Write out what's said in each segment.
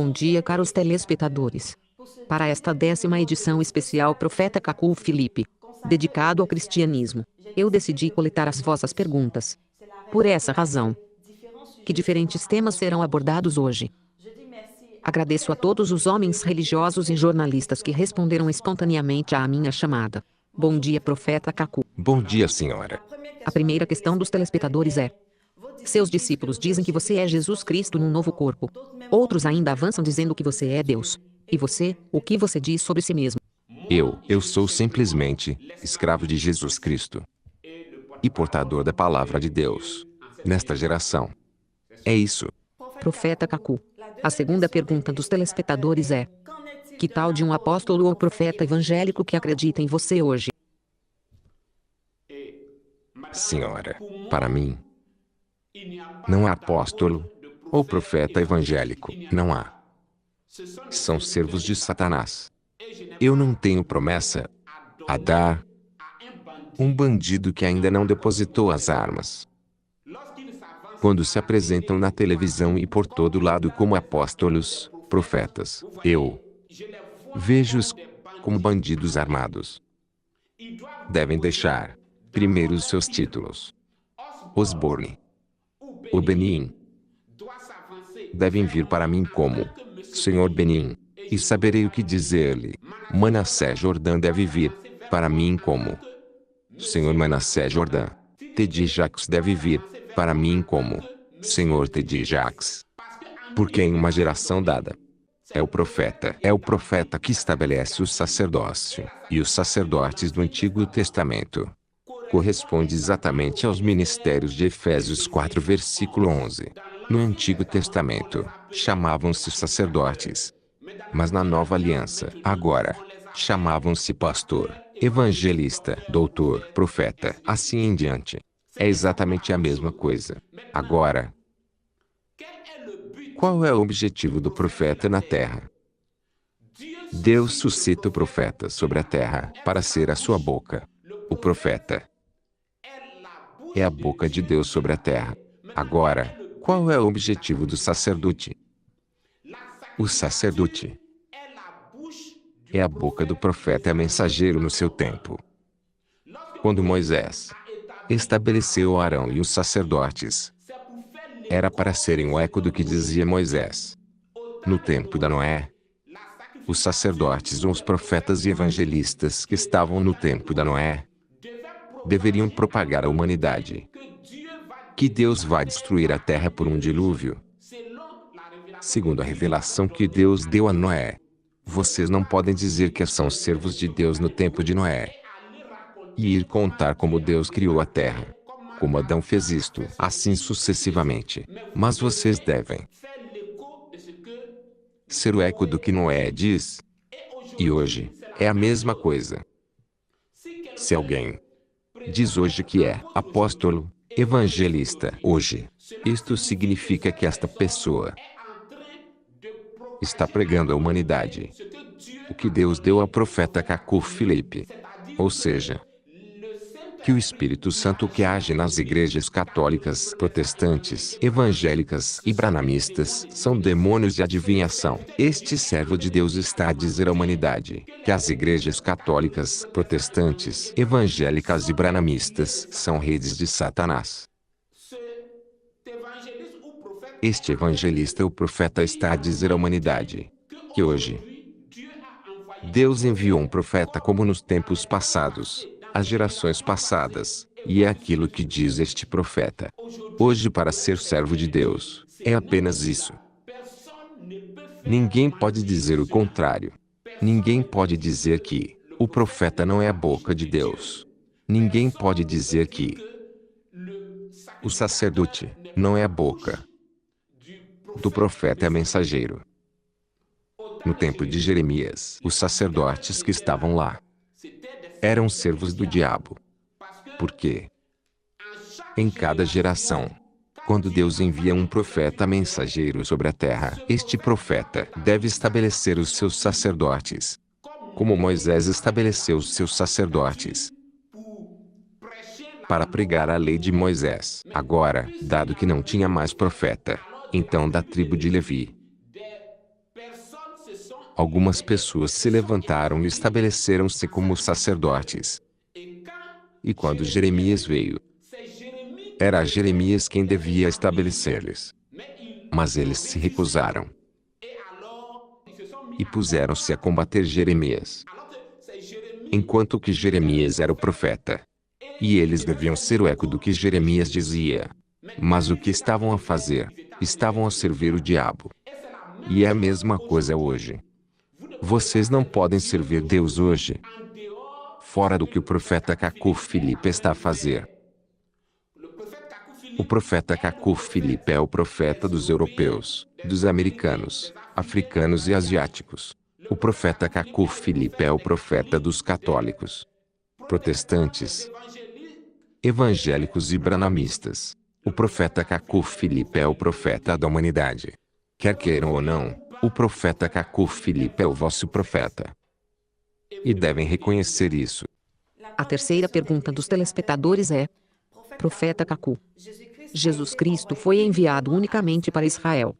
Bom dia, caros telespectadores. Para esta 10ª edição especial Profeta Cacu Filipe, dedicado ao cristianismo, eu decidi coletar as vossas perguntas. Por essa razão, que diferentes temas serão abordados hoje. Agradeço a todos os homens religiosos e jornalistas que responderam espontaneamente à minha chamada. Bom dia, Profeta Cacu. Bom dia, senhora. A primeira questão dos telespectadores é: seus discípulos dizem que você é Jesus Cristo num novo corpo. Outros ainda avançam dizendo que você é Deus. E você, o que você diz sobre si mesmo? Eu sou simplesmente escravo de Jesus Cristo e portador da palavra de Deus nesta geração. É isso. Profeta Cacu. A segunda pergunta dos telespectadores é: que tal de um apóstolo ou profeta evangélico que acredita em você hoje? Senhora, para mim, não há apóstolo ou profeta evangélico, não há. São servos de Satanás. Eu não tenho promessa a dar um bandido que ainda não depositou as armas. Quando se apresentam na televisão e por todo lado como apóstolos, profetas, eu vejo-os como bandidos armados. Devem deixar, primeiro, os seus títulos. Osborne ou Benin devem vir para mim como Senhor Benin, e saberei o que dizer-lhe. Manassés Jordã deve vir para mim como Senhor Manassés Jordã. Teddy Jacques deve vir para mim como Senhor Teddy Jacques. Porque em uma geração dada, é o profeta que estabelece o sacerdócio, e os sacerdotes do Antigo Testamento corresponde exatamente aos ministérios de Efésios 4 versículo 11. No Antigo Testamento, chamavam-se sacerdotes. Mas na Nova Aliança, agora, chamavam-se pastor, evangelista, doutor, profeta, assim em diante. É exatamente a mesma coisa. Agora, qual é o objetivo do profeta na terra? Deus suscita o profeta sobre a terra para ser a sua boca. O profeta é a boca de Deus sobre a terra. Agora, qual é o objetivo do sacerdote? O sacerdote é a boca do profeta mensageiro no seu tempo. Quando Moisés estabeleceu Arão e os sacerdotes, era para serem o eco do que dizia Moisés. No tempo da Noé, os sacerdotes ou os profetas e evangelistas que estavam no tempo da Noé deveriam propagar à humanidade que Deus vai destruir a terra por um dilúvio. Segundo a revelação que Deus deu a Noé, vocês não podem dizer que são servos de Deus no tempo de Noé e ir contar como Deus criou a terra, como Adão fez isto, assim sucessivamente. Mas vocês devem ser o eco do que Noé diz. E hoje, é a mesma coisa. Se alguém diz hoje que é apóstolo, evangelista, hoje, isto significa que esta pessoa está pregando à humanidade o que Deus deu ao profeta Cacu Filipe. Ou seja, que o Espírito Santo que age nas igrejas católicas, protestantes, evangélicas e branamistas são demônios de adivinhação. Este servo de Deus está a dizer à humanidade que as igrejas católicas, protestantes, evangélicas e branamistas são redes de Satanás. Este evangelista ou profeta está a dizer à humanidade que hoje Deus enviou um profeta como nos tempos passados, as gerações passadas, e é aquilo que diz este profeta. Hoje, para ser servo de Deus, é apenas isso. Ninguém pode dizer o contrário. Ninguém pode dizer que o profeta não é a boca de Deus. Ninguém pode dizer que o sacerdote não é a boca do profeta mensageiro. No tempo de Jeremias, os sacerdotes que estavam lá eram servos do diabo. Porque em cada geração, quando Deus envia um profeta mensageiro sobre a terra, este profeta deve estabelecer os seus sacerdotes, como Moisés estabeleceu os seus sacerdotes para pregar a lei de Moisés. Agora, dado que não tinha mais profeta, então da tribo de Levi, Algumas pessoas se levantaram e estabeleceram-se como sacerdotes. E quando Jeremias veio, era Jeremias quem devia estabelecer-lhes. Mas eles se recusaram e puseram-se a combater Jeremias, enquanto que Jeremias era o profeta. E eles deviam ser o eco do que Jeremias dizia. Mas o que estavam a fazer? Estavam a servir o diabo. E é a mesma coisa hoje. Vocês não podem servir Deus hoje, fora do que o profeta Cacu Filipe está a fazer. O profeta Cacu Filipe é o profeta dos europeus, dos americanos, africanos e asiáticos. O profeta Cacu Filipe é o profeta dos católicos, protestantes, evangélicos e branamistas. O profeta Cacu Filipe é o profeta da humanidade. Quer queiram ou não, o profeta Cacu Filipe é o vosso profeta. E devem reconhecer isso. A terceira pergunta dos telespectadores é: Profeta Cacu, Jesus Cristo foi enviado unicamente para Israel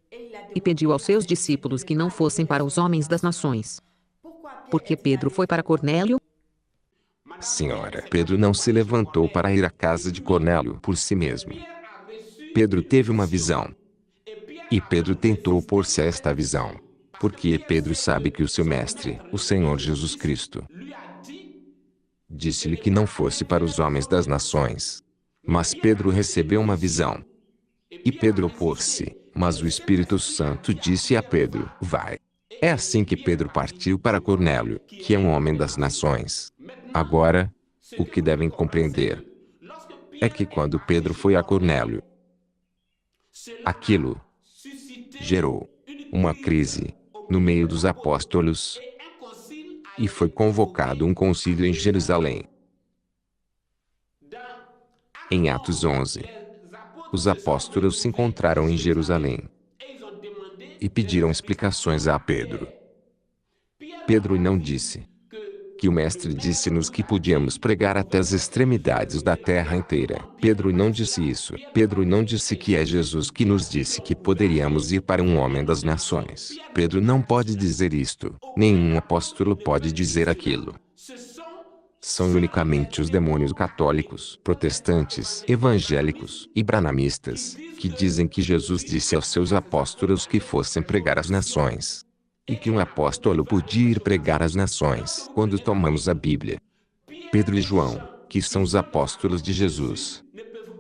e pediu aos seus discípulos que não fossem para os homens das nações. Por que Pedro foi para Cornélio? Senhora, Pedro não se levantou para ir à casa de Cornélio por si mesmo. Pedro teve uma visão. E Pedro tentou opor-se a esta visão. Porque Pedro sabe que o seu mestre, o Senhor Jesus Cristo, disse-lhe que não fosse para os homens das nações. Mas Pedro recebeu uma visão. E Pedro opôs-se, mas o Espírito Santo disse a Pedro: vai. É assim que Pedro partiu para Cornélio, que é um homem das nações. Agora, o que devem compreender é que quando Pedro foi a Cornélio, aquilo gerou uma crise no meio dos apóstolos e foi convocado um concílio em Jerusalém. Em Atos 11, os apóstolos se encontraram em Jerusalém e pediram explicações a Pedro. Pedro não disse que o mestre disse-nos que podíamos pregar até as extremidades da terra inteira. Pedro não disse isso. Pedro não disse que é Jesus que nos disse que poderíamos ir para um homem das nações. Pedro não pode dizer isto. Nenhum apóstolo pode dizer aquilo. São unicamente os demônios católicos, protestantes, evangélicos e branamistas que dizem que Jesus disse aos seus apóstolos que fossem pregar às nações. E que um apóstolo podia ir pregar às nações. Quando tomamos a Bíblia, Pedro e João, que são os apóstolos de Jesus,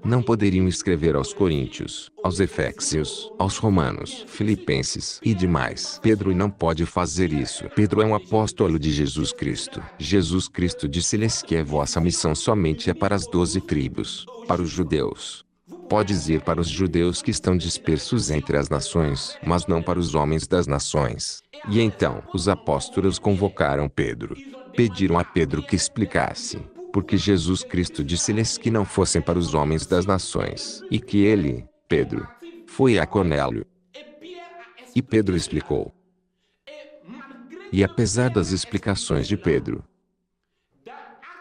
não poderiam escrever aos Coríntios, aos Efésios, aos Romanos, Filipenses e demais. Pedro não pode fazer isso. Pedro é um apóstolo de Jesus Cristo. Jesus Cristo disse-lhes que a vossa missão somente é para as 12 tribos, para os judeus. Podes ir para os judeus que estão dispersos entre as nações, mas não para os homens das nações. E então, os apóstolos convocaram Pedro. Pediram a Pedro que explicasse, porque Jesus Cristo disse-lhes que não fossem para os homens das nações, e que ele, Pedro, foi a Cornélio. E Pedro explicou. E apesar das explicações de Pedro,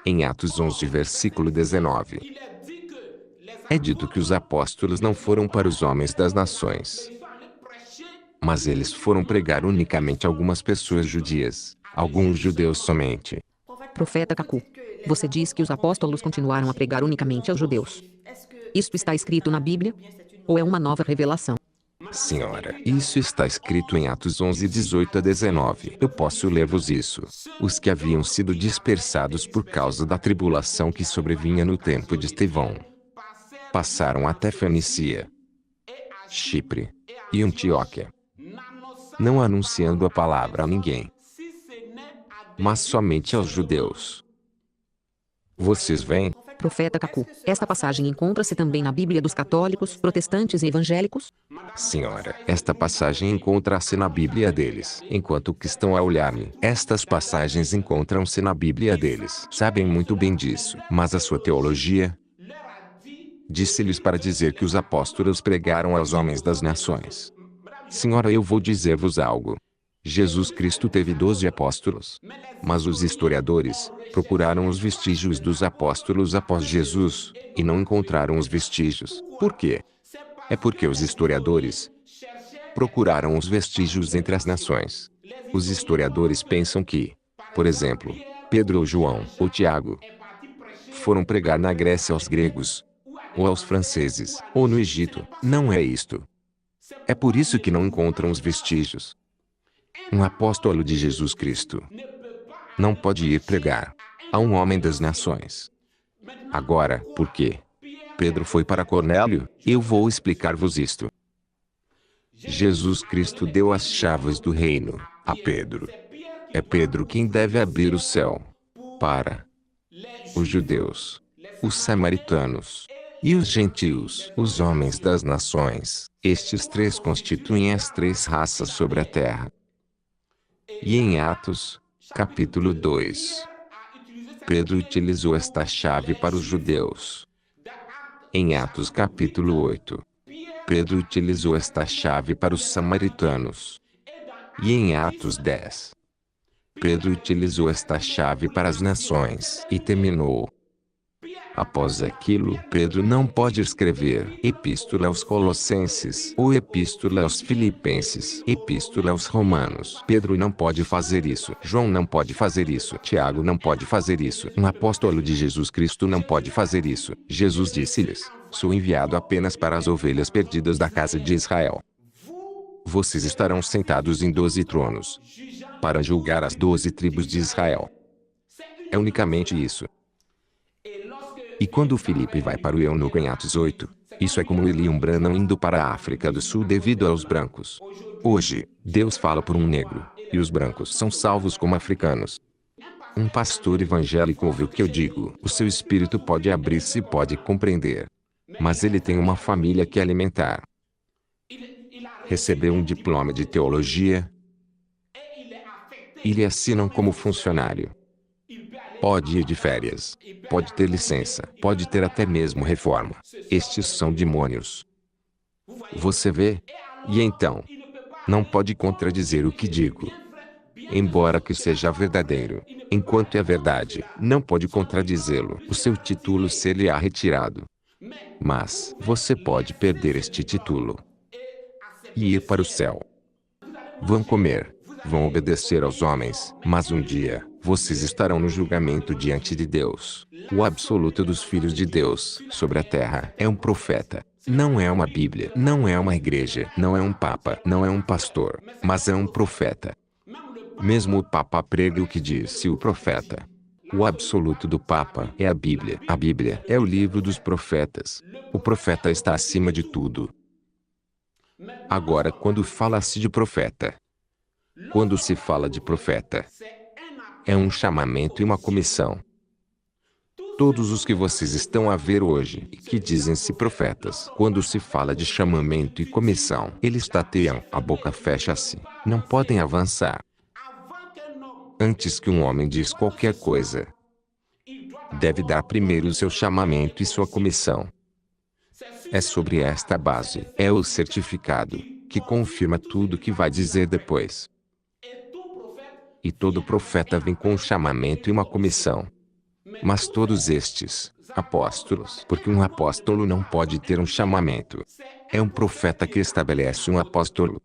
em Atos 11, versículo 19, é dito que os apóstolos não foram para os homens das nações, mas eles foram pregar unicamente a algumas pessoas judias, alguns judeus somente. Profeta Cacu, você diz que os apóstolos continuaram a pregar unicamente aos judeus. Isto está escrito na Bíblia? Ou é uma nova revelação? Senhora, isso está escrito em Atos 11, 18 a 19. Eu posso ler-vos isso. Os que haviam sido dispersados por causa da tribulação que sobrevinha no tempo de Estevão passaram até Fenicia, Chipre e Antioquia, não anunciando a palavra a ninguém, mas somente aos judeus. Vocês veem? Profeta Cacu, esta passagem encontra-se também na Bíblia dos católicos, protestantes e evangélicos? Senhora, esta passagem encontra-se na Bíblia deles. Enquanto que estão a olhar-me, estas passagens encontram-se na Bíblia deles. Sabem muito bem disso, mas a sua teologia disse-lhes para dizer que os apóstolos pregaram aos homens das nações. Senhora, eu vou dizer-vos algo. Jesus Cristo teve 12 apóstolos. Mas os historiadores procuraram os vestígios dos apóstolos após Jesus, e não encontraram os vestígios. Por quê? É porque os historiadores procuraram os vestígios entre as nações, Os historiadores pensam que, por exemplo, Pedro ou João ou Tiago foram pregar na Grécia aos gregos, ou aos franceses, ou no Egito. Não é isto. É por isso que não encontram os vestígios. Um apóstolo de Jesus Cristo não pode ir pregar a um homem das nações. Agora, por quê? Pedro foi para Cornélio, eu vou explicar-vos isto. Jesus Cristo deu as chaves do reino a Pedro. É Pedro quem deve abrir o céu para os judeus, os samaritanos e os gentios, os homens das nações. Estes três constituem as três raças sobre a terra. E em Atos, capítulo 2, Pedro utilizou esta chave para os judeus. Em Atos capítulo 8, Pedro utilizou esta chave para os samaritanos. E em Atos 10, Pedro utilizou esta chave para as nações e terminou. Após aquilo, Pedro não pode escrever Epístola aos Colossenses ou Epístola aos Filipenses, Epístola aos Romanos. Pedro não pode fazer isso. João não pode fazer isso. Tiago não pode fazer isso. Um apóstolo de Jesus Cristo não pode fazer isso. Jesus disse-lhes: sou enviado apenas para as ovelhas perdidas da casa de Israel. Vocês estarão sentados em 12 tronos para julgar as 12 tribos de Israel. É unicamente isso. E quando Filipe vai para o eunuco em Atos 8, isso é como William Branham indo para a África do Sul devido aos brancos. Hoje, Deus fala por um negro, e os brancos são salvos como africanos. Um pastor evangélico ouve o que eu digo, o seu espírito pode abrir-se e pode compreender. Mas ele tem uma família que alimentar. Recebeu um diploma de teologia. E lhe assinam como funcionário. Pode ir de férias. Pode ter licença. Pode ter até mesmo reforma. Estes são demônios. Você vê? E então? Não pode contradizer o que digo. Embora que seja verdadeiro, enquanto é verdade, não pode contradizê-lo. O seu título ser-lhe-á retirado. Mas, você pode perder este título e ir para o céu. Vão comer, vão obedecer aos homens, mas um dia, vocês estarão no julgamento diante de Deus. O absoluto dos filhos de Deus, sobre a terra, é um profeta. Não é uma Bíblia, não é uma igreja, não é um papa, não é um pastor, mas é um profeta. Mesmo o papa prega o que disse o profeta. O absoluto do papa é a Bíblia. A Bíblia é o livro dos profetas. O profeta está acima de tudo. Agora, quando fala-se de profeta, quando se fala de profeta, é um chamamento e uma comissão. Todos os que vocês estão a ver hoje, e que dizem-se profetas, quando se fala de chamamento e comissão, eles tateiam, a boca fecha-se, não podem avançar. Antes que um homem diz qualquer coisa, deve dar primeiro o seu chamamento e sua comissão. É sobre esta base, é o certificado, que confirma tudo o que vai dizer depois. E todo profeta vem com um chamamento e uma comissão. Mas todos estes, apóstolos, porque um apóstolo não pode ter um chamamento. É um profeta que estabelece um apóstolo.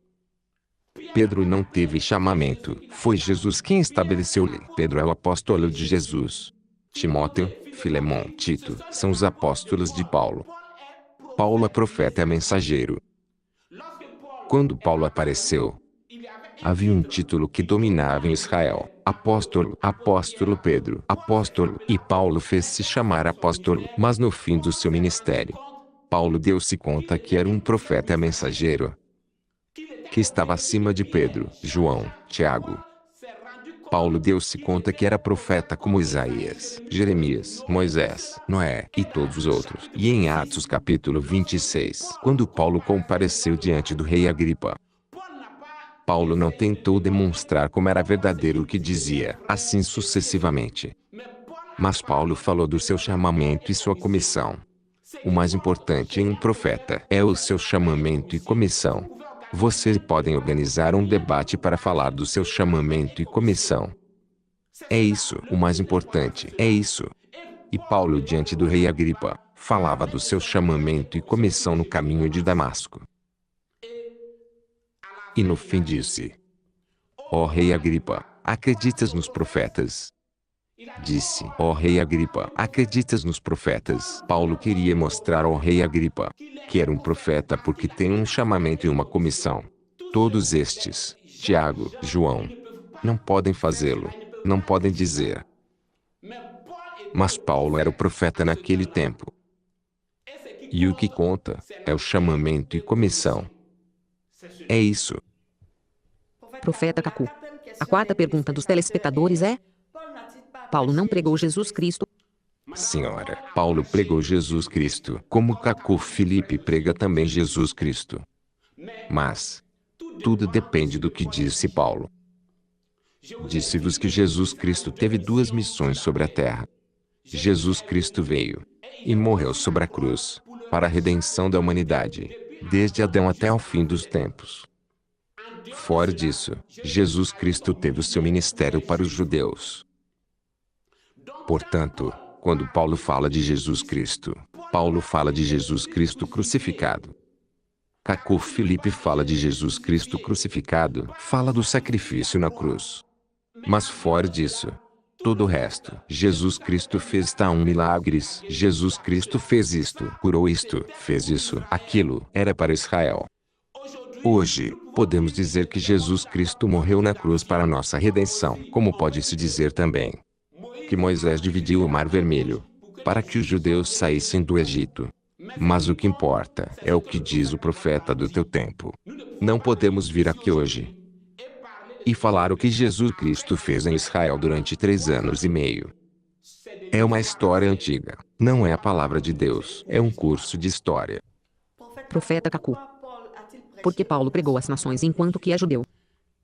Pedro não teve chamamento, foi Jesus quem estabeleceu-lhe. Pedro é o apóstolo de Jesus. Timóteo, Filemão, Tito, são os apóstolos de Paulo. Paulo é profeta e mensageiro. Quando Paulo apareceu, havia um título que dominava em Israel: apóstolo, apóstolo Pedro, apóstolo, e Paulo fez-se chamar apóstolo. Mas no fim do seu ministério, Paulo deu-se conta que era um profeta mensageiro, que estava acima de Pedro, João, Tiago. Paulo deu-se conta que era profeta como Isaías, Jeremias, Moisés, Noé e todos os outros. E em Atos capítulo 26, quando Paulo compareceu diante do rei Agripa, Paulo não tentou demonstrar como era verdadeiro o que dizia, assim sucessivamente. Mas Paulo falou do seu chamamento e sua comissão. O mais importante em um profeta é o seu chamamento e comissão. Vocês podem organizar um debate para falar do seu chamamento e comissão. É isso, o mais importante, é isso. E Paulo, diante do rei Agripa, falava do seu chamamento e comissão no caminho de Damasco. E no fim disse: Ó rei Agripa, acreditas nos profetas? Disse: ó rei Agripa, acreditas nos profetas? Paulo queria mostrar ao rei Agripa que era um profeta porque tem um chamamento e uma comissão. Todos estes, Tiago, João, não podem fazê-lo, não podem dizer. Mas Paulo era o profeta naquele tempo. E o que conta é o chamamento e comissão. É isso. Profeta Cacu. A quarta pergunta dos telespectadores é: Paulo não pregou Jesus Cristo? Senhora, Paulo pregou Jesus Cristo, como Cacu Felipe prega também Jesus Cristo. Mas tudo depende do que disse Paulo. Disse-vos que Jesus Cristo teve duas missões sobre a terra. Jesus Cristo veio e morreu sobre a cruz para a redenção da humanidade, desde Adão até o fim dos tempos. Fora disso, Jesus Cristo teve o seu ministério para os judeus. Portanto, quando Paulo fala de Jesus Cristo, Paulo fala de Jesus Cristo crucificado. Cacu Felipe fala de Jesus Cristo crucificado, fala do sacrifício na cruz. Mas fora disso, todo o resto, Jesus Cristo fez milagres, Jesus Cristo fez isto, curou isto, fez isso, aquilo, era para Israel. Hoje, podemos dizer que Jesus Cristo morreu na cruz para nossa redenção, como pode-se dizer também que Moisés dividiu o Mar Vermelho para que os judeus saíssem do Egito. Mas o que importa é o que diz o profeta do teu tempo. Não podemos vir aqui hoje e falar o que Jesus Cristo fez em Israel durante 3 anos e meio. É uma história antiga, não é a palavra de Deus, é um curso de história. Profeta Cacu. Por que Paulo pregou às nações enquanto que é judeu?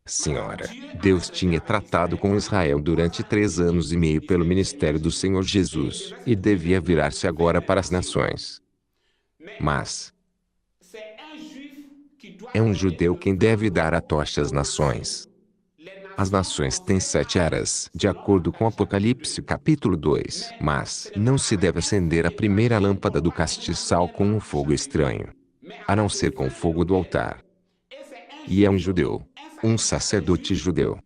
Senhora, Deus tinha tratado com Israel durante 3 anos e meio pelo ministério do Senhor Jesus, e devia virar-se agora para as nações. Mas é um judeu quem deve dar a tocha às nações. As nações têm 7 eras, de acordo com Apocalipse capítulo 2, mas não se deve acender a primeira lâmpada do castiçal com um fogo estranho, a não ser com o fogo do altar. E é um judeu, um sacerdote judeu,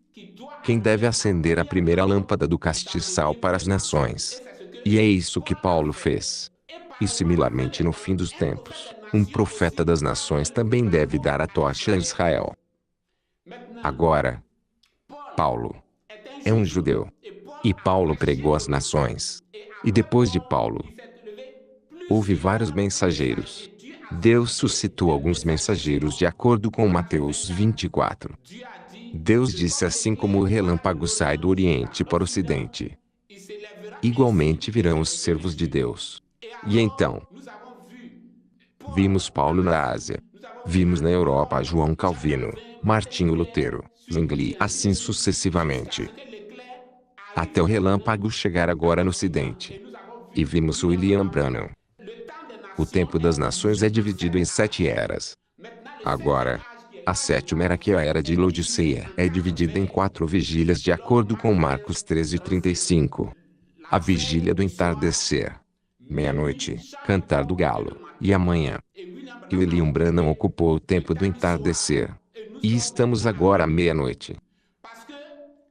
quem deve acender a primeira lâmpada do castiçal para as nações. E é isso que Paulo fez. E similarmente no fim dos tempos, um profeta das nações também deve dar a tocha a Israel. Agora, Paulo é um judeu. E Paulo pregou às nações. E depois de Paulo, houve vários mensageiros. Deus suscitou alguns mensageiros de acordo com Mateus 24. Deus disse: assim como o relâmpago sai do Oriente para o Ocidente, igualmente virão os servos de Deus. E então, vimos Paulo na Ásia. Vimos na Europa João Calvino, Martinho Lutero, Zwingli, assim sucessivamente, até o relâmpago chegar agora no Ocidente. E vimos William Branham. O tempo das nações é dividido em 7 eras. Agora, a 7ª era, que é a era de Laodiceia, é dividida em 4 vigílias de acordo com Marcos 13:35. A vigília do entardecer, meia-noite, cantar do galo, e amanhã. E William Branham ocupou o tempo do entardecer. E estamos agora à meia-noite.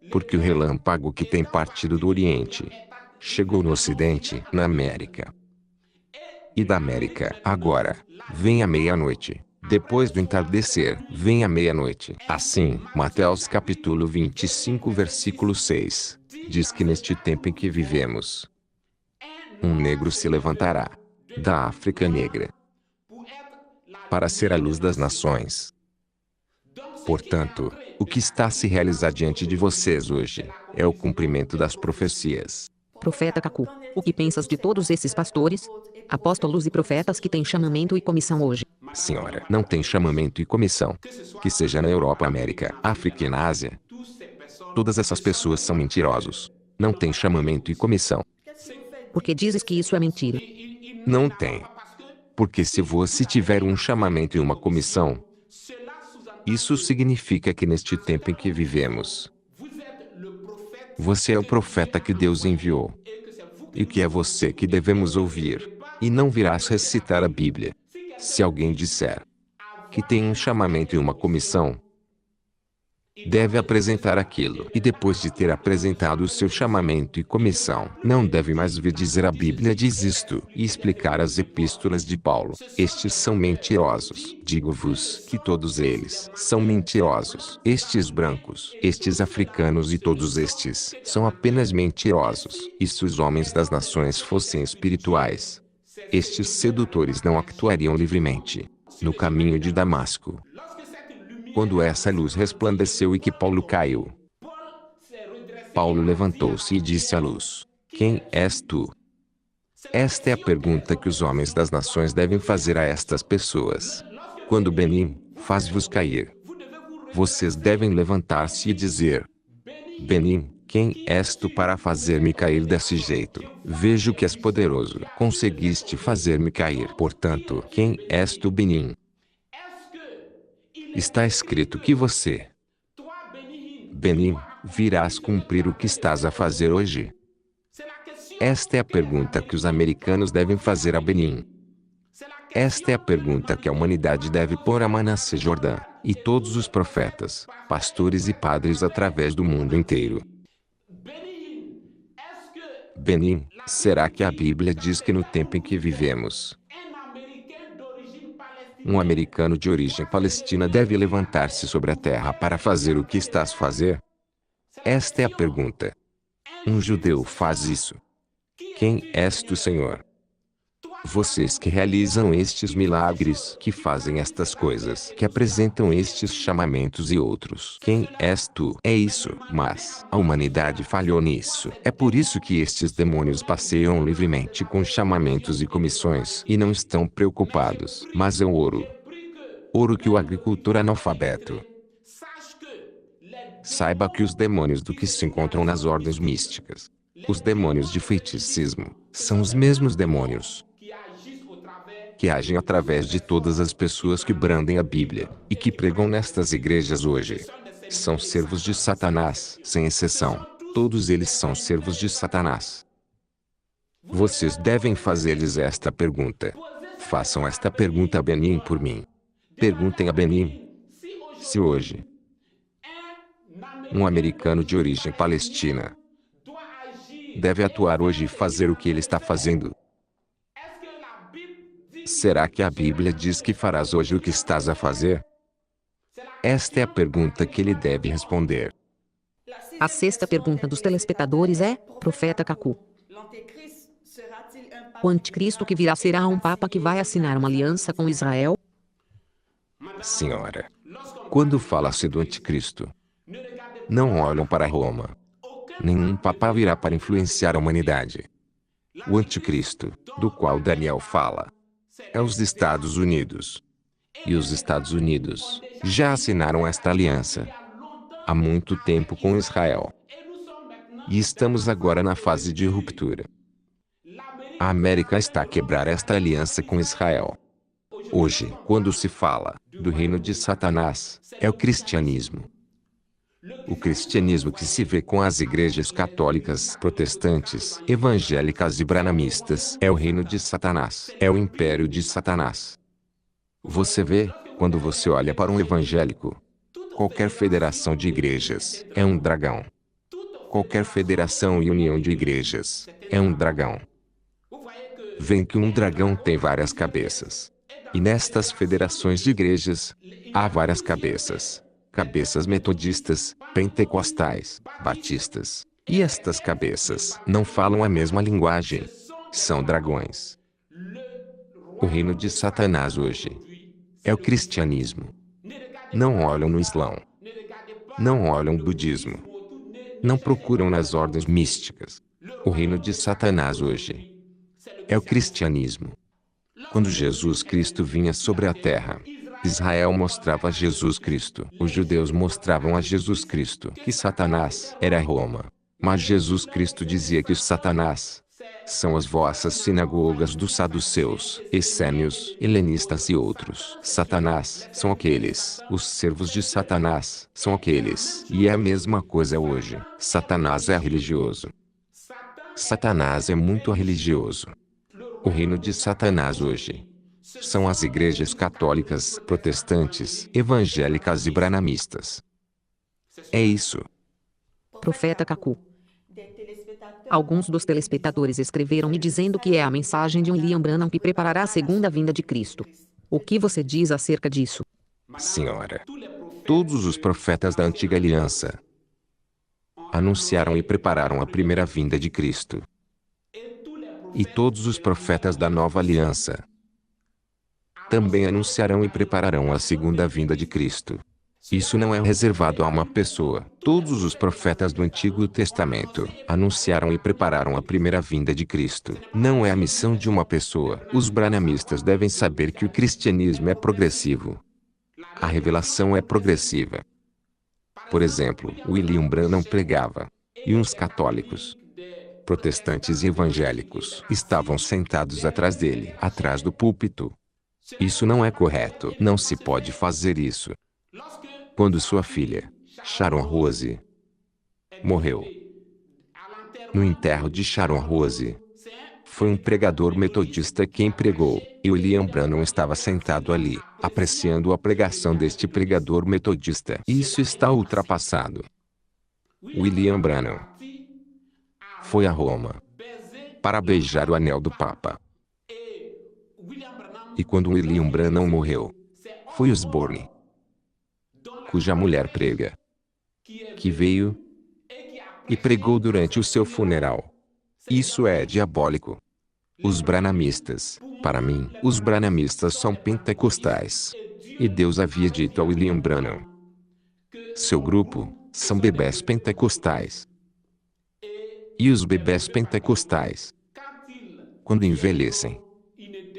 Porque o relâmpago que tem partido do Oriente chegou no Ocidente, na América. E da América, agora, vem a meia-noite. Depois do entardecer, vem a meia-noite. Assim, Mateus capítulo 25 versículo 6, diz que neste tempo em que vivemos, um negro se levantará da África negra para ser a luz das nações. Portanto, o que está a se realizar diante de vocês hoje é o cumprimento das profecias. Profeta Cacu. O que pensas de todos esses pastores, apóstolos e profetas que têm chamamento e comissão hoje? Senhora, não tem chamamento e comissão. Que seja na Europa, América, África e na Ásia. Todas essas pessoas são mentirosos. Não tem chamamento e comissão. Por que dizes que isso é mentira? Não tem. Porque se você tiver um chamamento e uma comissão, isso significa que neste tempo em que vivemos, você é o profeta que Deus enviou. E que é você que devemos ouvir. E não virás recitar a Bíblia. Se alguém disser que tem um chamamento e uma comissão, Deve apresentar aquilo. E depois de ter apresentado o seu chamamento e comissão, não deve mais vir dizer a Bíblia diz isto, e explicar as epístolas de Paulo. Estes são mentirosos. Digo-vos que todos eles são mentirosos. Estes brancos, estes africanos e todos estes são apenas mentirosos. E se os homens das nações fossem espirituais, estes sedutores não actuariam livremente no caminho de Damasco. Quando essa luz resplandeceu e que Paulo caiu, Paulo levantou-se e disse à luz: Quem és tu? Esta é a pergunta que os homens das nações devem fazer a estas pessoas. Quando Benim faz-vos cair, vocês devem levantar-se e dizer: Benim, quem és tu para fazer-me cair desse jeito? Vejo que és poderoso. Conseguiste fazer-me cair. Portanto, quem és tu, Benim? Está escrito que você, Benim, virás cumprir o que estás a fazer hoje. Esta é a pergunta que os americanos devem fazer a Benim. Esta é a pergunta que a humanidade deve pôr a Manassés Jordã, e todos os profetas, pastores e padres através do mundo inteiro. Benim, será que a Bíblia diz que no tempo em que vivemos, um americano de origem palestina deve levantar-se sobre a terra para fazer o que estás a fazer? Esta é a pergunta. Um judeu faz isso. Quem és tu, Senhor? Vocês que realizam estes milagres, que fazem estas coisas, que apresentam estes chamamentos e outros. Quem és tu? É isso, mas a humanidade falhou nisso. É por isso que estes demônios passeiam livremente com chamamentos e comissões e não estão preocupados. Mas é o ouro. Ouro que o agricultor analfabeto saiba que os demônios do que se encontram nas ordens místicas, os demônios de feiticismo, são os mesmos demônios que agem através de todas as pessoas que brandem a Bíblia e que pregam nestas igrejas hoje. São servos de Satanás, sem exceção. Todos eles são servos de Satanás. Vocês devem fazer-lhes esta pergunta. Façam esta pergunta a Benim por mim. Perguntem a Benim se hoje um americano de origem palestina deve atuar hoje e fazer o que ele está fazendo. Será que a Bíblia diz que farás hoje o que estás a fazer? Esta é a pergunta que ele deve responder. A sexta pergunta dos telespectadores é: Profeta Kaku, o anticristo que virá será um papa que vai assinar uma aliança com Israel? Senhora, quando fala-se do anticristo, não olham para Roma. Nenhum papa virá para influenciar a humanidade. O anticristo, do qual Daniel fala, é os Estados Unidos. E os Estados Unidos já assinaram esta aliança há muito tempo com Israel. E estamos agora na fase de ruptura. A América está a quebrar esta aliança com Israel. Hoje, quando se fala do reino de Satanás, é o cristianismo. O cristianismo que se vê com as igrejas católicas, protestantes, evangélicas e branamistas é o reino de Satanás, é o império de Satanás. Você vê, quando você olha para um evangélico, qualquer federação de igrejas é um dragão. Qualquer federação e união de igrejas é um dragão. Vem que um dragão tem várias cabeças. E nestas federações de igrejas, há várias cabeças. Cabeças metodistas, pentecostais, batistas. E estas cabeças não falam a mesma linguagem. São dragões. O reino de Satanás hoje é o cristianismo. Não olham no Islão. Não olham no budismo. Não procuram nas ordens místicas. O reino de Satanás hoje é o cristianismo. Quando Jesus Cristo vinha sobre a terra, Israel mostrava a Jesus Cristo. Os judeus mostravam a Jesus Cristo que Satanás era Roma. Mas Jesus Cristo dizia que os Satanás são as vossas sinagogas dos saduceus, essênios, helenistas e outros. Satanás são aqueles. Os servos de Satanás são aqueles. E é a mesma coisa hoje. Satanás é religioso. Satanás é muito religioso. O reino de Satanás hoje são as igrejas católicas, protestantes, evangélicas e branamistas. É isso. Profeta Kaku. Alguns dos telespectadores escreveram me dizendo que é a mensagem de William Branham que preparará a segunda vinda de Cristo. O que você diz acerca disso? Senhora, todos os profetas da antiga aliança anunciaram e prepararam a primeira vinda de Cristo. E todos os profetas da nova aliança também anunciarão e prepararão a segunda vinda de Cristo. Isso não é reservado a uma pessoa. Todos os profetas do Antigo Testamento anunciaram e prepararam a primeira vinda de Cristo. Não é a missão de uma pessoa. Os branhamistas devem saber que o cristianismo é progressivo. A revelação é progressiva. Por exemplo, William Branham pregava, e uns católicos, protestantes e evangélicos estavam sentados atrás dele, atrás do púlpito. Isso não é correto. Não se pode fazer isso. Quando sua filha, Sharon Rose, morreu no enterro de Sharon Rose, foi um pregador metodista quem pregou, e William Branham estava sentado ali, apreciando a pregação deste pregador metodista. Isso está ultrapassado. William Branham foi a Roma para beijar o anel do Papa. E quando William Branham morreu, foi Osborne, cuja mulher prega, que veio e pregou durante o seu funeral. Isso é diabólico. Os branhamistas, para mim, os branhamistas são pentecostais. E Deus havia dito a William Branham: seu grupo são bebés pentecostais. E os bebés pentecostais, quando envelhecem,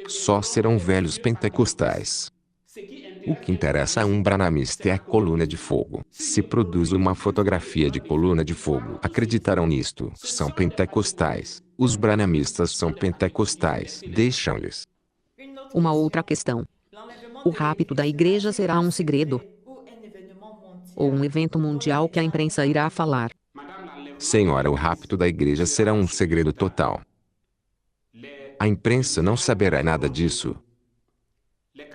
só serão velhos pentecostais. O que interessa a um branhamista é a coluna de fogo. Se produz uma fotografia de coluna de fogo, acreditarão nisto. São pentecostais. Os branhamistas são pentecostais. Deixam-lhes. Uma outra questão. O rapto da igreja será um segredo? Ou um evento mundial que a imprensa irá falar? Senhora, o rapto da igreja será um segredo total. A imprensa não saberá nada disso.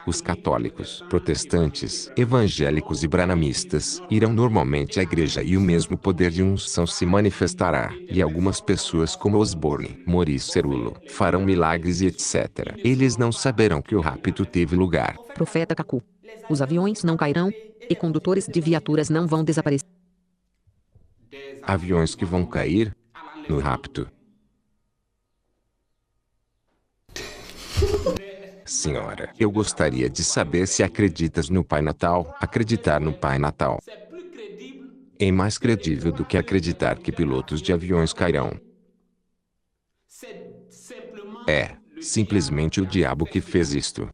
Os católicos, protestantes, evangélicos e branhamistas irão normalmente à igreja e o mesmo poder de unção se manifestará. E algumas pessoas como Osborne, Maurice Cerullo, farão milagres e etc. Eles não saberão que o rapto teve lugar. Profeta Kaku. Os aviões não cairão, e condutores de viaturas não vão desaparecer. Aviões que vão cair no rapto. Senhora, eu gostaria de saber se acreditas no Pai Natal. Acreditar no Pai Natal é mais credível do que acreditar que pilotos de aviões cairão. É simplesmente o diabo que fez isto.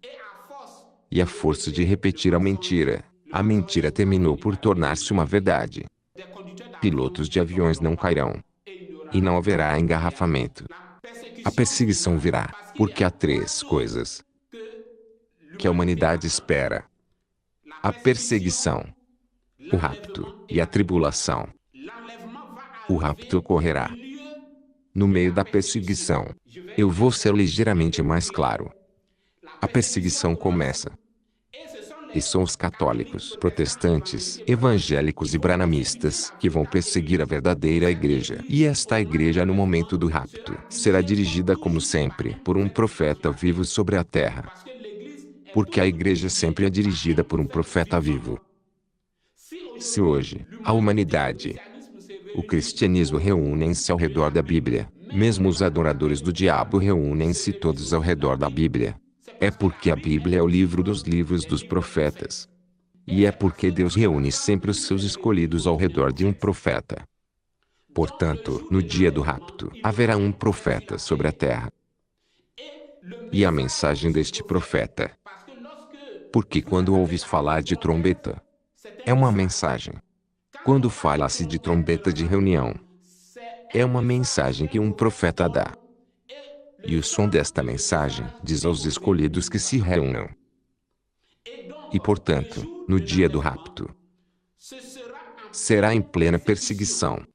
E a força de repetir a mentira terminou por tornar-se uma verdade. Pilotos de aviões não cairão. E não haverá engarrafamento. A perseguição virá, porque há três coisas que a humanidade espera: a perseguição, o rapto e a tribulação. O rapto ocorrerá no meio da perseguição. Eu vou ser ligeiramente mais claro. A perseguição começa. E são os católicos, protestantes, evangélicos e branhamistas que vão perseguir a verdadeira igreja. E esta igreja, no momento do rapto, será dirigida como sempre por um profeta vivo sobre a terra. Porque a igreja sempre é dirigida por um profeta vivo. Se hoje, a humanidade, o cristianismo reúnem-se ao redor da Bíblia, mesmo os adoradores do diabo reúnem-se todos ao redor da Bíblia. É porque a Bíblia é o livro dos livros dos profetas. E é porque Deus reúne sempre os seus escolhidos ao redor de um profeta. Portanto, no dia do rapto, haverá um profeta sobre a terra. E a mensagem deste profeta. Porque quando ouves falar de trombeta, é uma mensagem. Quando fala-se de trombeta de reunião, é uma mensagem que um profeta dá. E o som desta mensagem diz aos escolhidos que se reúnam. E portanto, no dia do rapto, será em plena perseguição.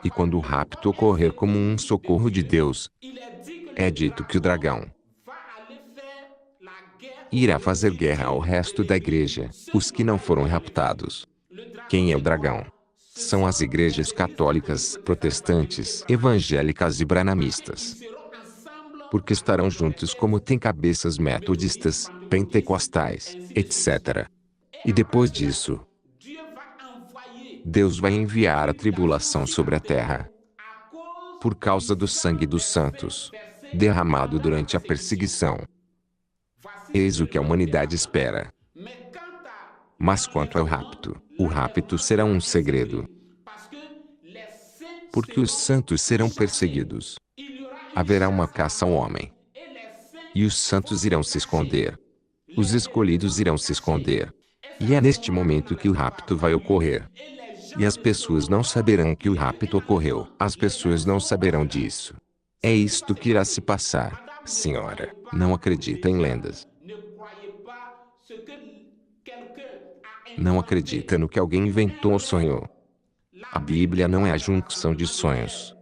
E quando o rapto ocorrer como um socorro de Deus, é dito que o dragão irá fazer guerra ao resto da igreja, os que não foram raptados. Quem é o dragão? São as igrejas católicas, protestantes, evangélicas e branamistas. Porque estarão juntos como tem cabeças metodistas, pentecostais, etc. E depois disso, Deus vai enviar a tribulação sobre a terra por causa do sangue dos santos, derramado durante a perseguição. Eis o que a humanidade espera. Mas quanto ao rapto, o rapto será um segredo. Porque os santos serão perseguidos. Haverá uma caça ao homem. E os santos irão se esconder. Os escolhidos irão se esconder. E é neste momento que o rapto vai ocorrer. E as pessoas não saberão que o rapto ocorreu. As pessoas não saberão disso. É isto que irá se passar. Senhora, não acredita em lendas. Não acredita no que alguém inventou ou sonhou. A Bíblia não é a junção de sonhos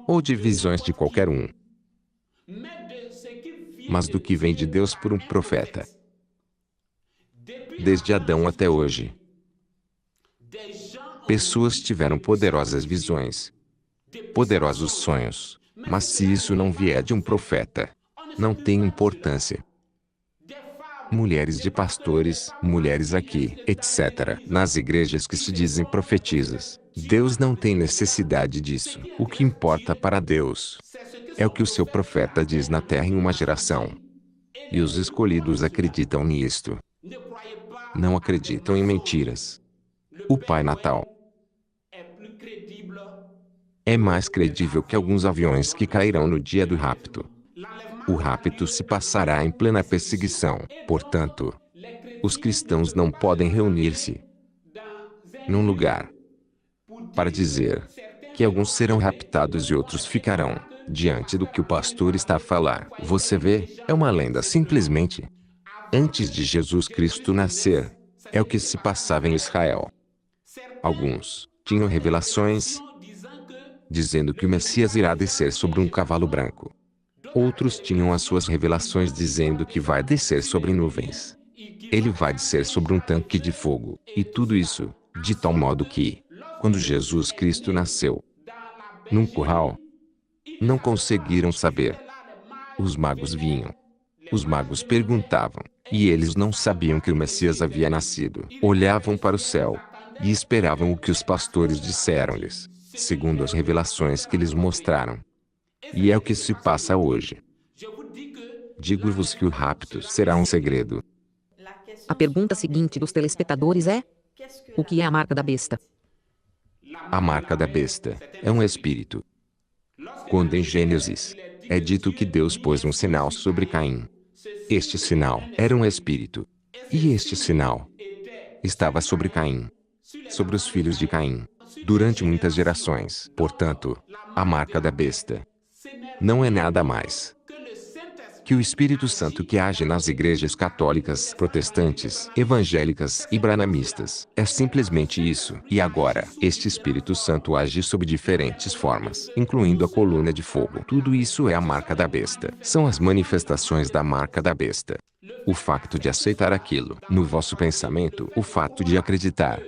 ou de visões de qualquer um, mas do que vem de Deus por um profeta. Desde Adão até hoje, pessoas tiveram poderosas visões, poderosos sonhos, mas se isso não vier de um profeta, não tem importância. Mulheres de pastores, mulheres aqui, etc. Nas igrejas que se dizem profetisas, Deus não tem necessidade disso. O que importa para Deus é o que o seu profeta diz na terra em uma geração. E os escolhidos acreditam nisto. Não acreditam em mentiras. O Pai Natal é mais credível que alguns aviões que cairão no dia do rapto. O rapto se passará em plena perseguição, portanto, os cristãos não podem reunir-se num lugar para dizer que alguns serão raptados e outros ficarão diante do que o pastor está a falar. Você vê, é uma lenda simplesmente. Antes de Jesus Cristo nascer, é o que se passava em Israel. Alguns tinham revelações dizendo que o Messias irá descer sobre um cavalo branco. Outros tinham as suas revelações dizendo que vai descer sobre nuvens. Ele vai descer sobre um tanque de fogo. E tudo isso, de tal modo que, quando Jesus Cristo nasceu, num curral, não conseguiram saber. Os magos vinham. Os magos perguntavam, e eles não sabiam que o Messias havia nascido. Olhavam para o céu e esperavam o que os pastores disseram-lhes, segundo as revelações que lhes mostraram. E é o que se passa hoje. Digo-vos que o rapto será um segredo. A pergunta seguinte dos telespectadores é: o que é a marca da besta? A marca da besta é um espírito. Quando em Gênesis é dito que Deus pôs um sinal sobre Caim, este sinal era um espírito. E este sinal estava sobre Caim, sobre os filhos de Caim, durante muitas gerações. Portanto, a marca da besta não é nada mais que o Espírito Santo que age nas igrejas católicas, protestantes, evangélicas e branamistas. É simplesmente isso. E agora, este Espírito Santo age sob diferentes formas, incluindo a coluna de fogo. Tudo isso é a marca da besta. São as manifestações da marca da besta. O facto de aceitar aquilo no vosso pensamento, o fato de acreditar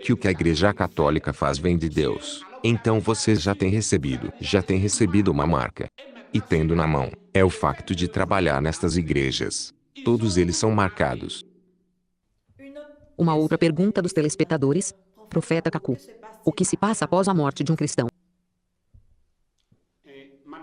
que o que a Igreja Católica faz vem de Deus, então vocês já têm recebido uma marca. E tendo na mão, é o facto de trabalhar nestas igrejas. Todos eles são marcados. Uma outra pergunta dos telespectadores: Profeta Kaku, o que se passa após a morte de um cristão?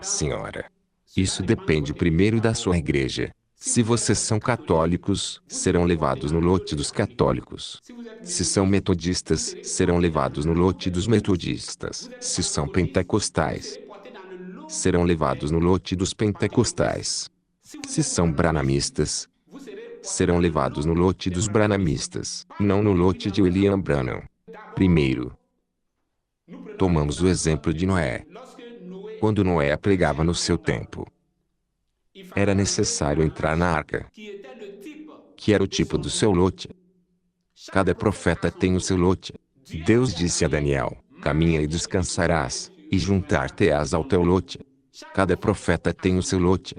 Senhora, isso depende primeiro da sua igreja. Se vocês são católicos, serão levados no lote dos católicos. Se são metodistas, serão levados no lote dos metodistas. Se são pentecostais, serão levados no lote dos pentecostais. Se são branamistas, serão levados no lote dos branamistas, não no lote de William Branham. Primeiro, tomamos o exemplo de Noé. Quando Noé pregava no seu tempo, era necessário entrar na arca, que era o tipo do seu lote. Cada profeta tem o seu lote. Deus disse a Daniel: caminha e descansarás, e juntar-te-ás ao teu lote. Cada profeta tem o seu lote.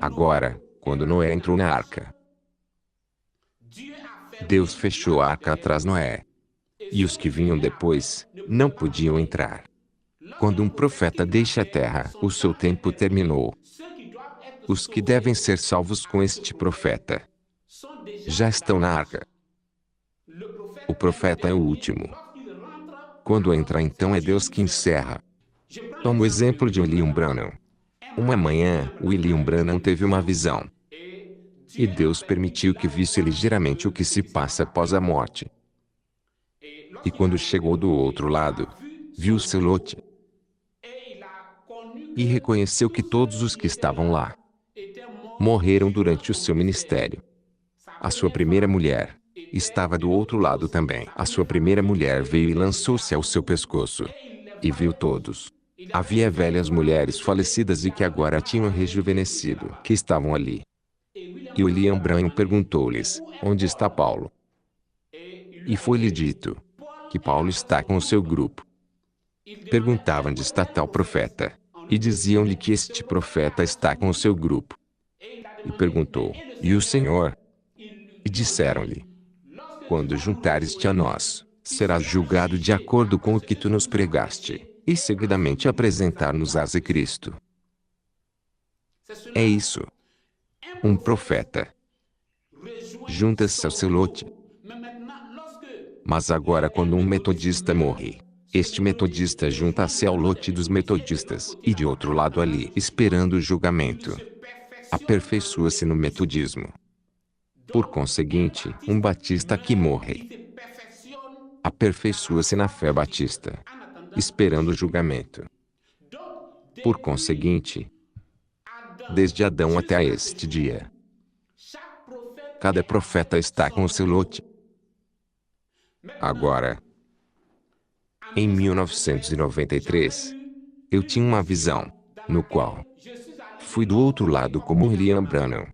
Agora, quando Noé entrou na arca, Deus fechou a arca atrás de Noé. E os que vinham depois não podiam entrar. Quando um profeta deixa a terra, o seu tempo terminou. Os que devem ser salvos com este profeta já estão na arca. O profeta é o último. Quando entra, então é Deus que encerra. Toma o exemplo de William Branham. Uma manhã, William Branham teve uma visão. E Deus permitiu que visse ligeiramente o que se passa após a morte. E quando chegou do outro lado, viu seu Lote. E reconheceu que todos os que estavam lá morreram durante o seu ministério. A sua primeira mulher estava do outro lado também. A sua primeira mulher veio e lançou-se ao seu pescoço. E viu todos. Havia velhas mulheres falecidas e que agora tinham rejuvenescido, que estavam ali. E William Branham perguntou-lhes: onde está Paulo? E foi-lhe dito que Paulo está com o seu grupo. Perguntavam onde está tal profeta. E diziam-lhe que este profeta está com o seu grupo. E perguntou: e o Senhor? E disseram-lhe: quando juntares-te a nós, serás julgado de acordo com o que tu nos pregaste, e seguidamente apresentar-nos-ás a Cristo. É isso. Um profeta junta-se ao seu lote. Mas agora, quando um metodista morre, este metodista junta-se ao lote dos metodistas, e de outro lado ali, esperando o julgamento, aperfeiçoa-se no metodismo. Por conseguinte, um batista que morre aperfeiçoa-se na fé batista, esperando o julgamento. Por conseguinte, desde Adão até este dia, cada profeta está com o seu lote. Agora, em 1993, eu tinha uma visão, no qual fui do outro lado como William Branham.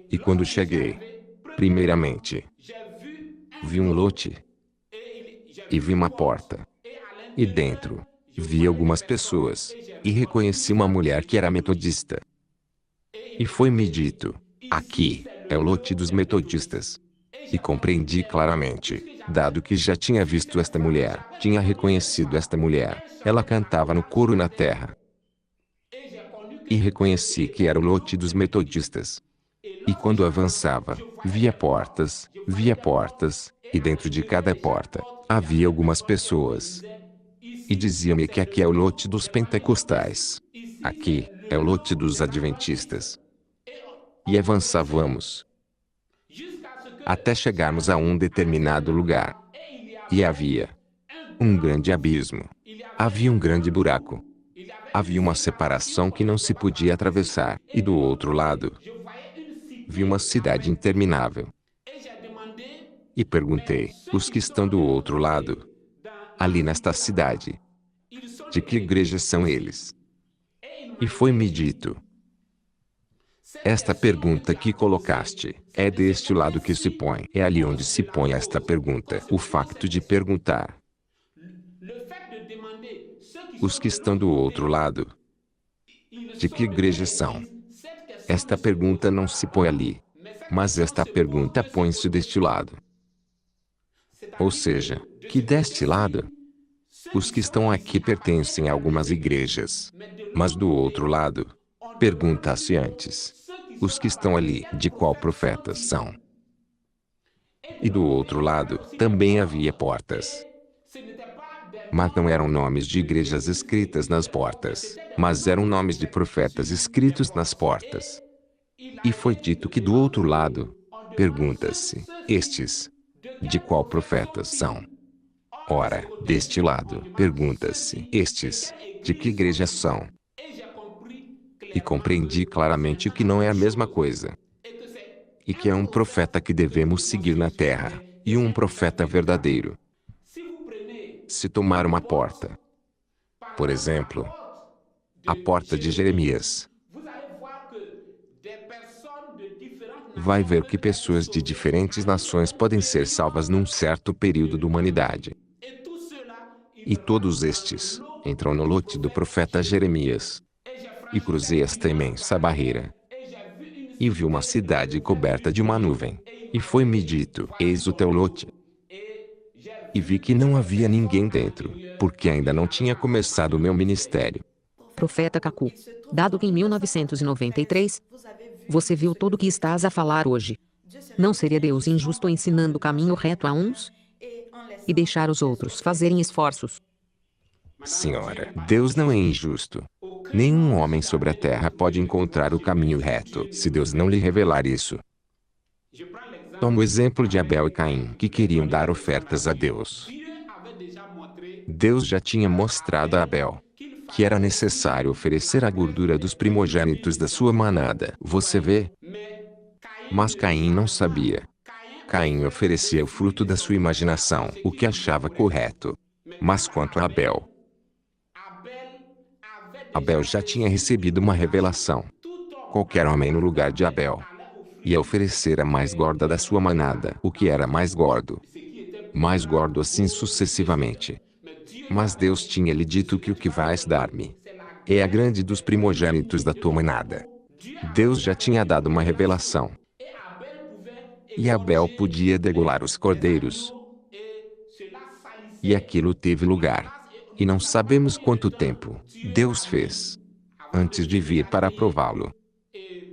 E quando cheguei, primeiramente, vi um lote e vi uma porta. E dentro, vi algumas pessoas, e reconheci uma mulher que era metodista. E foi-me dito: aqui é o lote dos metodistas. E compreendi claramente, dado que já tinha visto esta mulher, tinha reconhecido esta mulher, ela cantava no coro na terra. E reconheci que era o lote dos metodistas. E quando avançava, via portas, e dentro de cada porta, havia algumas pessoas. E dizia-me que aqui é o lote dos pentecostais. Aqui é o lote dos adventistas. E avançávamos até chegarmos a um determinado lugar. E havia um grande abismo. Havia um grande buraco. Havia uma separação que não se podia atravessar. E do outro lado, vi uma cidade interminável. E perguntei: os que estão do outro lado, ali nesta cidade, de que igreja são eles? E foi-me dito: esta pergunta que colocaste é deste lado que se põe. É ali onde se põe esta pergunta. O facto de perguntar: os que estão do outro lado, de que igreja são? Esta pergunta não se põe ali, mas esta pergunta põe-se deste lado. Ou seja, que deste lado, os que estão aqui pertencem a algumas igrejas. Mas do outro lado, pergunta-se antes: os que estão ali, de qual profeta são? E do outro lado, também havia portas. Mas não eram nomes de igrejas escritas nas portas, mas eram nomes de profetas escritos nas portas. E foi dito que do outro lado, pergunta-se: estes, de qual profeta são? Ora, deste lado, pergunta-se: estes, de que igreja são? E compreendi claramente que não é a mesma coisa. E que é um profeta que devemos seguir na terra, e um profeta verdadeiro. Se tomar uma porta, por exemplo, a porta de Jeremias, vai ver que pessoas de diferentes nações podem ser salvas num certo período da humanidade. E todos estes entram no lote do profeta Jeremias. E cruzei esta imensa barreira. e vi uma cidade coberta de uma nuvem. E foi-me dito: eis o teu lote. E vi que não havia ninguém dentro, porque ainda não tinha começado o meu ministério. Profeta Kaku. Dado que em 1993, você viu tudo o que estás a falar hoje. Não seria Deus injusto ensinando o caminho reto a uns e deixar os outros fazerem esforços? Senhora, Deus não é injusto. Nenhum homem sobre a terra pode encontrar o caminho reto se Deus não lhe revelar isso. Toma o exemplo de Abel e Caim, que queriam dar ofertas a Deus. Deus já tinha mostrado a Abel que era necessário oferecer a gordura dos primogênitos da sua manada. Você vê? Mas Caim não sabia. Caim oferecia o fruto da sua imaginação, o que achava correto. Mas quanto a Abel, Abel já tinha recebido uma revelação. Qualquer homem no lugar de Abel ia oferecer a mais gorda da sua manada, o que era mais gordo assim sucessivamente. Mas Deus tinha lhe dito que o que vais dar-me é a grande dos primogênitos da tua manada. Deus já tinha dado uma revelação. E Abel podia degolar os cordeiros. E aquilo teve lugar. E não sabemos quanto tempo Deus fez antes de vir para prová-lo.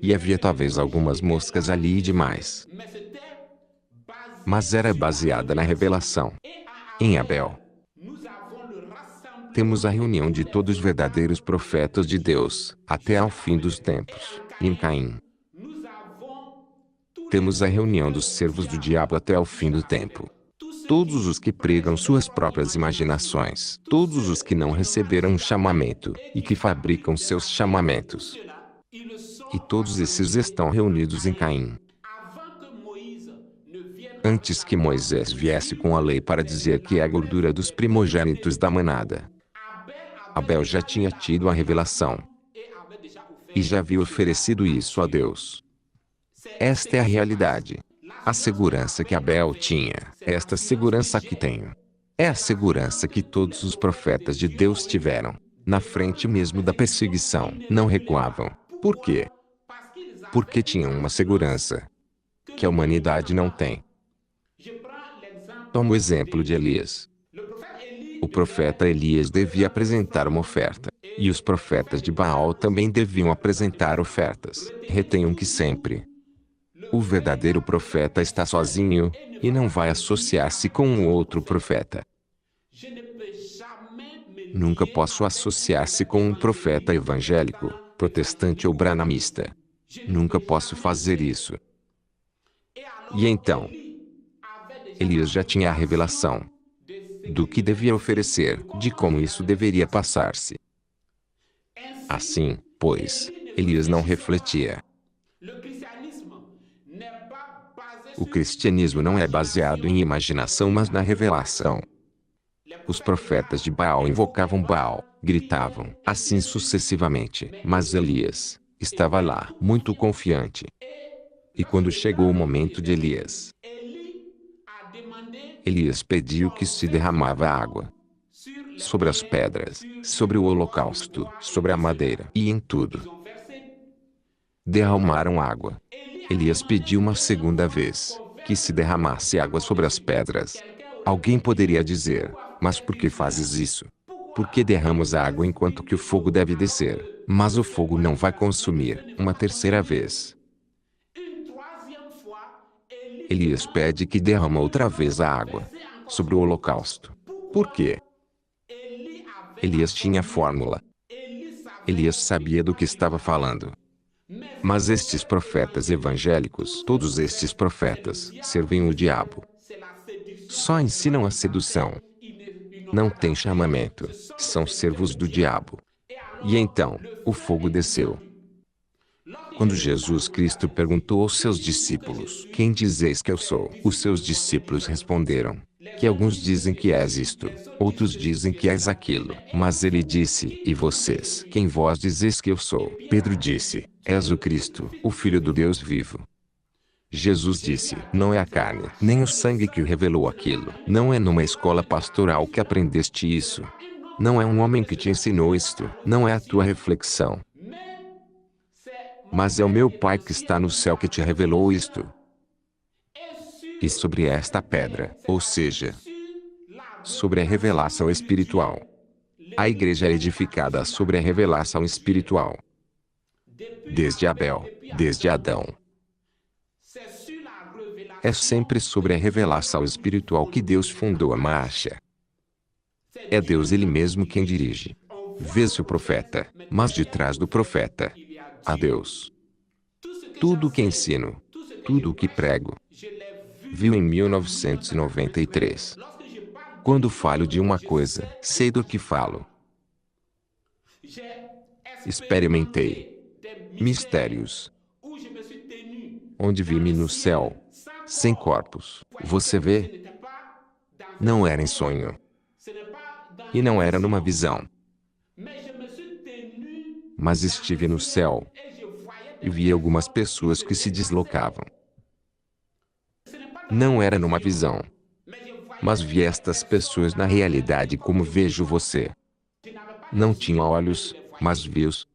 E havia talvez algumas moscas ali demais. Mas era baseada na revelação. Em Abel, temos a reunião de todos os verdadeiros profetas de Deus, até ao fim dos tempos. Em Caim, temos a reunião dos servos do diabo até ao fim do tempo. Todos os que pregam suas próprias imaginações, todos os que não receberam um chamamento, e que fabricam seus chamamentos. E todos esses estão reunidos em Caim. Antes que Moisés viesse com a lei para dizer que é a gordura dos primogênitos da manada, Abel já tinha tido a revelação. E já havia oferecido isso a Deus. Esta é a realidade. A segurança que Abel tinha, esta segurança que tenho. É a segurança que todos os profetas de Deus tiveram. Na frente mesmo da perseguição, não recuavam. Por quê? Porque tinham uma segurança que a humanidade não tem. Toma o exemplo de Elias. O profeta Elias devia apresentar uma oferta. E os profetas de Baal também deviam apresentar ofertas. Retenham que sempre o verdadeiro profeta está sozinho, e não vai associar-se com um outro profeta. Nunca posso associar-se com um profeta evangélico, protestante ou branamista. Nunca posso fazer isso. E então, Elias já tinha a revelação do que devia oferecer, de como isso deveria passar-se. Assim, pois, Elias não refletia. O cristianismo não é baseado em imaginação, mas na revelação. Os profetas de Baal invocavam Baal, gritavam, assim sucessivamente. Mas Elias estava lá, muito confiante. E quando chegou o momento de Elias pediu que se derramava água sobre as pedras, sobre o holocausto, sobre a madeira e em tudo. Derramaram água. Elias pediu uma segunda vez que se derramasse água sobre as pedras. Alguém poderia dizer: mas por que fazes isso? Por que derramas a água enquanto que o fogo deve descer, mas o fogo não vai consumir? Uma terceira vez, Elias pede que derrama outra vez a água sobre o holocausto. Por quê? Elias tinha a fórmula. Elias sabia do que estava falando. Mas estes profetas evangélicos, todos estes profetas, servem o diabo. Só ensinam a sedução. Não têm chamamento. São servos do diabo. E então, o fogo desceu. Quando Jesus Cristo perguntou aos seus discípulos: quem dizeis que eu sou? Os seus discípulos responderam: que alguns dizem que és isto, outros dizem que és aquilo. Mas ele disse: e vocês, quem vós dizeis que eu sou? Pedro disse: és o Cristo, o Filho do Deus vivo. Jesus disse: não é a carne, nem o sangue que o revelou aquilo. Não é numa escola pastoral que aprendeste isso. Não é um homem que te ensinou isto. Não é a tua reflexão. Mas é o meu Pai que está no céu que te revelou isto. E sobre esta pedra, ou seja, sobre a revelação espiritual, a igreja é edificada sobre a revelação espiritual. Desde Abel, desde Adão. É sempre sobre a revelação espiritual que Deus fundou a marcha. É Deus Ele mesmo quem dirige. Vê-se o profeta, mas de trás do profeta, há Deus. Tudo o que ensino, tudo o que prego, viu em 1993. Quando falo de uma coisa, sei do que falo. Experimentei mistérios, onde vi-me no céu, sem corpos. Você vê? Não era em sonho. E não era numa visão. Mas estive no céu e vi algumas pessoas que se deslocavam. Não era numa visão. Mas vi estas pessoas na realidade como vejo você. Não tinha olhos, mas vi-os.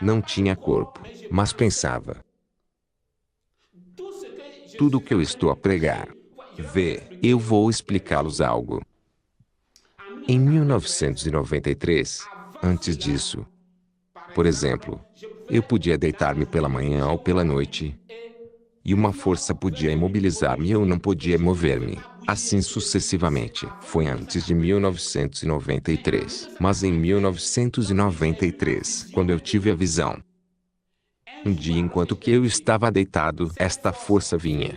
Não tinha corpo, mas pensava. Tudo o que eu estou a pregar, eu vou explicá-los algo. Em 1993, antes disso, por exemplo, eu podia deitar-me pela manhã ou pela noite, e uma força podia imobilizar-me e eu não podia mover-me, assim sucessivamente. Foi antes de 1993. Mas em 1993, quando eu tive a visão, um dia enquanto que eu estava deitado, esta força vinha.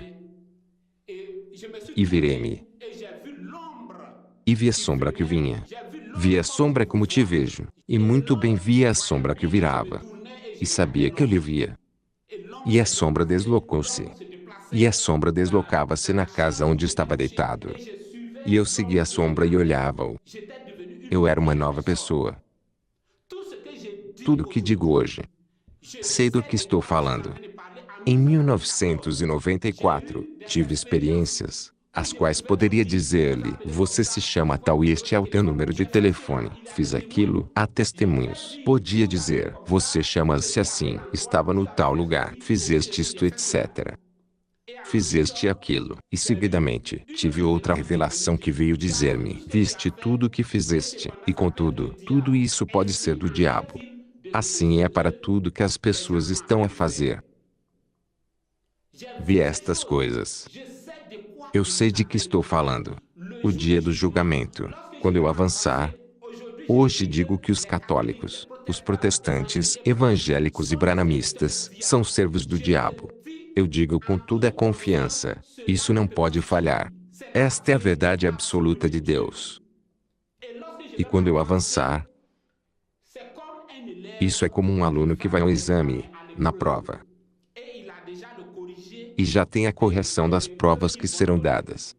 E virei-me. E vi a sombra que vinha. Vi a sombra como te vejo, e muito bem via a sombra que virava. E sabia que eu lhe via. E a sombra deslocou-se. E a sombra deslocava-se na casa onde estava deitado. E eu seguia a sombra e olhava-o. Eu era uma nova pessoa. Tudo o que digo hoje, sei do que estou falando. Em 1994, tive experiências, as quais poderia dizer-lhe: você se chama tal e este é o teu número de telefone. Fiz aquilo, há testemunhos. Podia dizer: você chama-se assim, estava no tal lugar, fizeste isto, etc. Fizeste aquilo. E seguidamente, tive outra revelação que veio dizer-me: viste tudo o que fizeste. E contudo, tudo isso pode ser do diabo. Assim é para tudo que as pessoas estão a fazer. Vi estas coisas. Eu sei de que estou falando. O dia do julgamento, quando eu avançar. Hoje digo que os católicos, os protestantes, evangélicos e branamistas são servos do diabo. Eu digo com toda a confiança, isso não pode falhar. Esta é a verdade absoluta de Deus. E quando eu avançar, isso é como um aluno que vai ao exame, na prova. E já tem a correção das provas que serão dadas.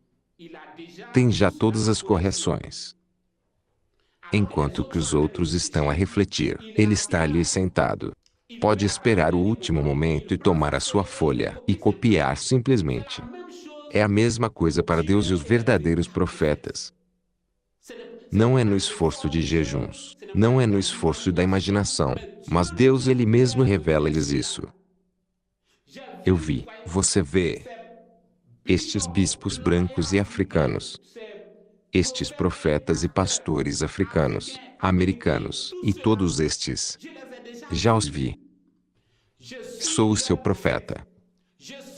Tem já todas as correções. Enquanto que os outros estão a refletir, ele está ali sentado. Pode esperar o último momento e tomar a sua folha e copiar simplesmente. É a mesma coisa para Deus e os verdadeiros profetas. Não é no esforço de jejuns, não é no esforço da imaginação, mas Deus Ele mesmo revela-lhes isso. Eu vi, você vê, estes bispos brancos e africanos, estes profetas e pastores africanos, americanos, e todos estes. Já os vi. Sou o seu profeta.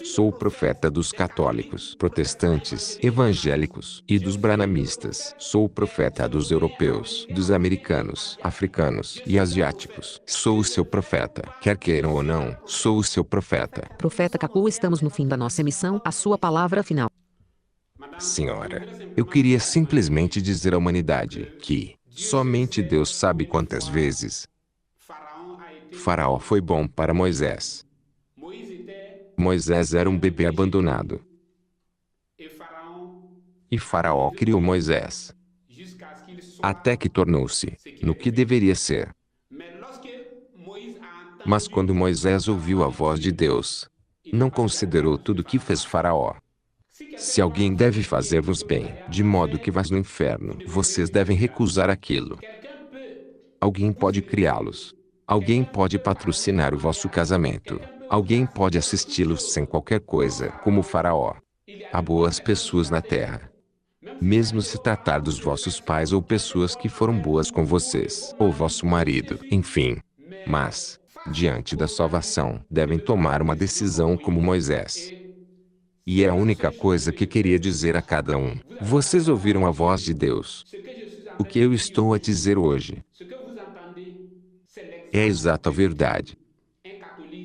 Sou o profeta dos católicos, protestantes, evangélicos e dos branamistas. Sou o profeta dos europeus, dos americanos, africanos e asiáticos. Sou o seu profeta. Quer queiram ou não, sou o seu profeta. Profeta Kaku, estamos no fim da nossa emissão. A sua palavra final. Senhora, eu queria simplesmente dizer à humanidade que somente Deus sabe quantas vezes Faraó foi bom para Moisés. Moisés era um bebê abandonado. E Faraó criou Moisés. Até que tornou-se no que deveria ser. Mas quando Moisés ouviu a voz de Deus, não considerou tudo que fez Faraó. Se alguém deve fazer-vos bem, de modo que vás no inferno, vocês devem recusar aquilo. Alguém pode criá-los. Alguém pode patrocinar o vosso casamento. Alguém pode assisti-los sem qualquer coisa, como o faraó. Há boas pessoas na terra. Mesmo se tratar dos vossos pais ou pessoas que foram boas com vocês, ou vosso marido, enfim. Mas, diante da salvação, devem tomar uma decisão como Moisés. E é a única coisa que queria dizer a cada um. Vocês ouviram a voz de Deus. O que eu estou a dizer hoje é a exata verdade.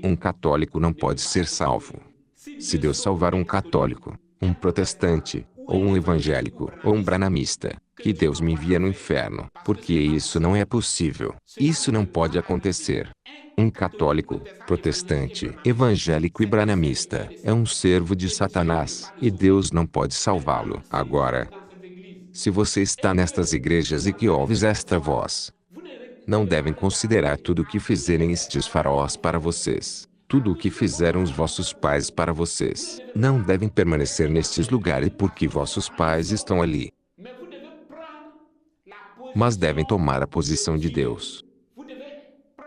Um católico não pode ser salvo. Se Deus salvar um católico, um protestante, ou um evangélico, ou um branamista, que Deus me envia no inferno, porque isso não é possível. Isso não pode acontecer. Um católico, protestante, evangélico e branamista é um servo de Satanás, e Deus não pode salvá-lo. Agora, se você está nestas igrejas e que ouves esta voz, não devem considerar tudo o que fizerem estes faraós para vocês. Tudo o que fizeram os vossos pais para vocês. Não devem permanecer nestes lugares porque vossos pais estão ali. Mas devem tomar a posição de Deus.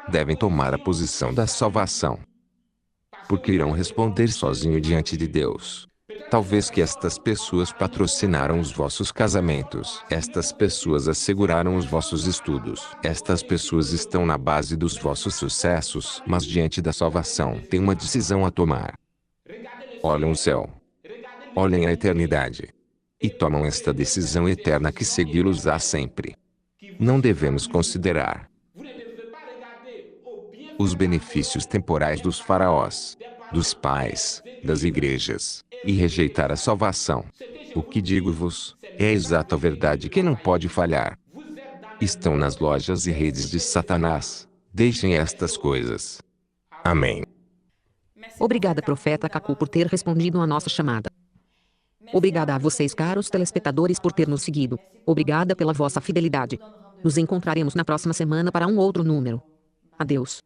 Devem tomar a posição da salvação. Porque irão responder sozinho diante de Deus. Talvez que estas pessoas patrocinaram os vossos casamentos. Estas pessoas asseguraram os vossos estudos. Estas pessoas estão na base dos vossos sucessos, mas diante da salvação têm uma decisão a tomar. Olhem o céu. Olhem a eternidade. E tomam esta decisão eterna que segui-los-á sempre. Não devemos considerar os benefícios temporais dos faraós, dos pais, das igrejas, e rejeitar a salvação. O que digo-vos é a exata verdade que não pode falhar. Estão nas lojas e redes de Satanás. Deixem estas coisas. Amém. Obrigada, profeta Kaku, por ter respondido à nossa chamada. Obrigada a vocês, caros telespectadores, por ter nos seguido. Obrigada pela vossa fidelidade. Nos encontraremos na próxima semana para um outro número. Adeus.